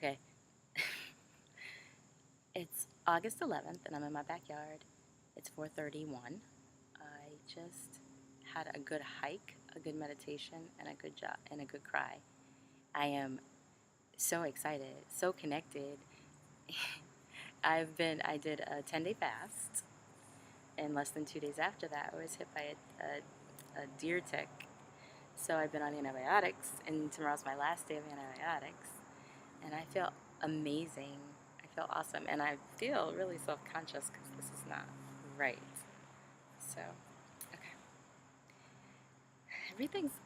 Okay, it's August 11th and I'm in my backyard. It's 4:31. I just had a good hike, a good meditation, and a good job and a good cry. I am so excited, so connected. I did a 10-day fast, and less than 2 days after that, I was hit by a deer tick. So I've been on antibiotics, and tomorrow's my last day of antibiotics, and I feel amazing. I feel awesome, and I feel really self-conscious because this is not right. So, okay,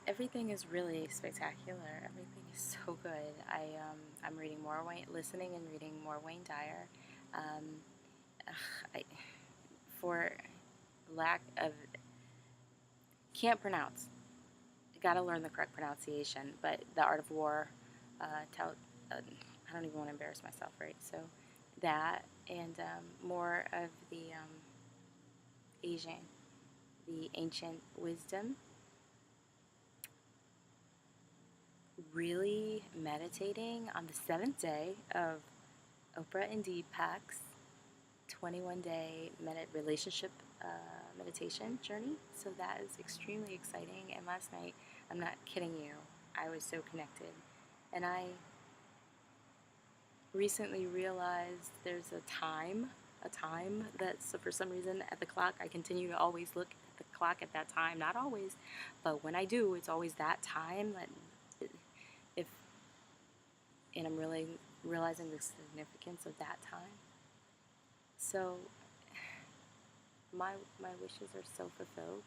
everything is really spectacular. Everything is so good. I'm reading more listening and reading more Wayne Dyer. Um, I, for lack of, can't pronounce. Got to learn the correct pronunciation. But The Art of War, I don't even want to embarrass myself, right? So that and more of the ancient wisdom. Really meditating on the 7th day of Oprah and Deepak's 21-day relationship meditation journey. So that is extremely exciting. And last night, I'm not kidding you, I was so connected. And I recently realized there's a time that, so for some reason at the clock, I continue to always look at the clock at that time. Not always, but when I do, it's always that time. If and I'm really realizing the significance of that time. So my wishes are so fulfilled.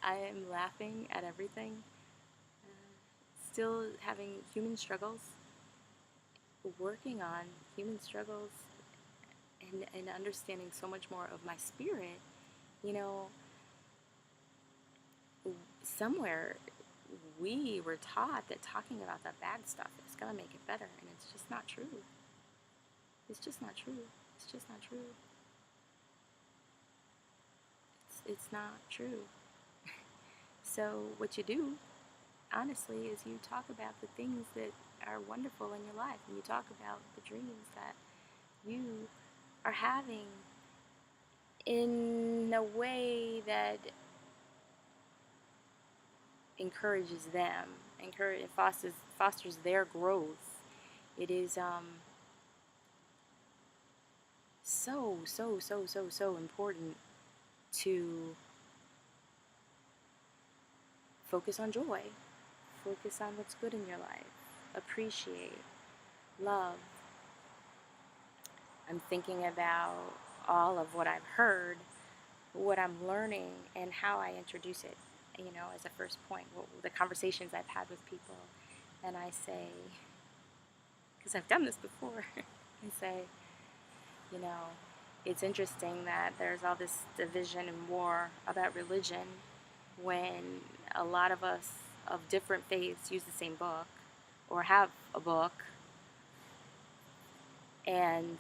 I am laughing at everything, still having human struggles, working on human struggles, and understanding so much more of my spirit. You know, somewhere we were taught that talking about that bad stuff is going to make it better, and it's just not true. It's just not true. It's just not true. It's not true. So what you do, honestly, is you talk about the things that are wonderful in your life, and you talk about the dreams that you are having in a way that encourages them, fosters their growth. It is so important to focus on joy, focus on what's good in your life, appreciate, love. I'm thinking about all of what I've heard, what I'm learning, and how I introduce it, as a first point, the conversations I've had with people. And I say, because I've done this before, I say, it's interesting that there's all this division and war about religion when a lot of us of different faiths use the same book or have a book, and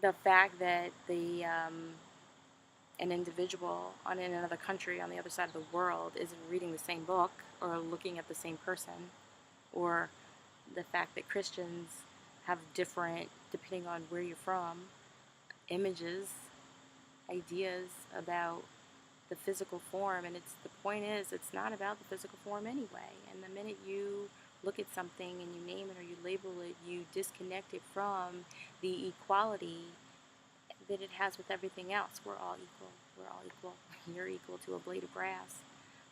the fact that an individual in another country on the other side of the world isn't reading the same book or looking at the same person, or the fact that Christians have different, depending on where you're from, images, ideas about the physical form. And the point is, it's not about the physical form anyway. And the minute you look at something and you name it or you label it, you disconnect it from the equality that it has with everything else. We're all equal. We're all equal. You're equal to a blade of grass.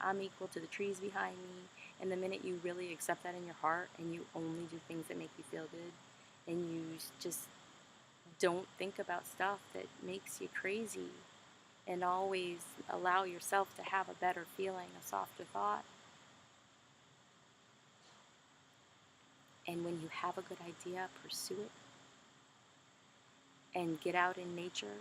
I'm equal to the trees behind me. And the minute you really accept that in your heart and you only do things that make you feel good, and you just don't think about stuff that makes you crazy, and always allow yourself to have a better feeling, a softer thought. And when you have a good idea, pursue it. And get out in nature.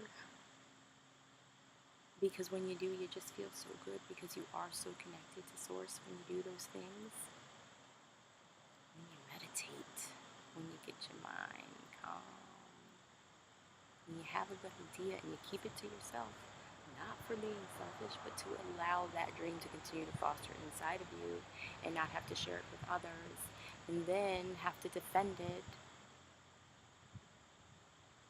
Because when you do, you just feel so good because you are so connected to Source when you do those things. When you meditate, when you get your mind calm, when you have a good idea and you keep it to yourself, not for being selfish, but to allow that dream to continue to foster inside of you and not have to share it with others and then have to defend it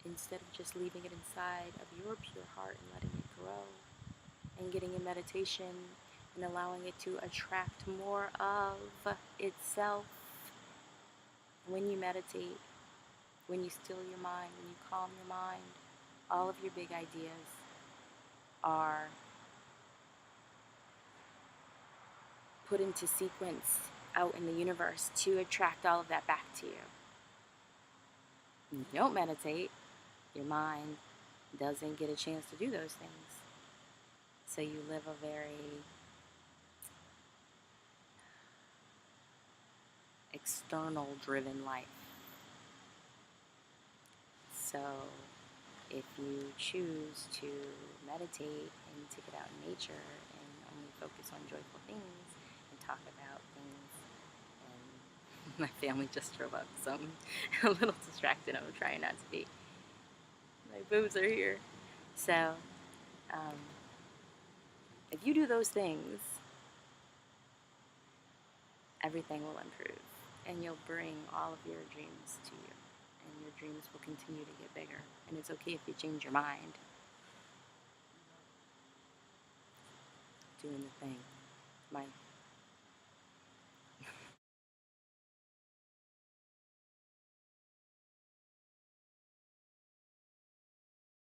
instead of just leaving it inside of your pure heart and letting it grow and getting in meditation and allowing it to attract more of itself. When you meditate, when you still your mind, when you calm your mind, all of your big ideas are put into sequence out in the universe to attract all of that back to you. When you don't meditate, your mind doesn't get a chance to do those things. So you live a very external driven life. So if you choose to meditate and to get out in nature and only focus on joyful things and talk about things, and my family just drove up, so I'm a little distracted. I'm trying not to be. My boobs are here. So if you do those things, everything will improve and you'll bring all of your dreams to you. And your dreams will continue to get bigger. And it's okay if you change your mind. Doing the thing. My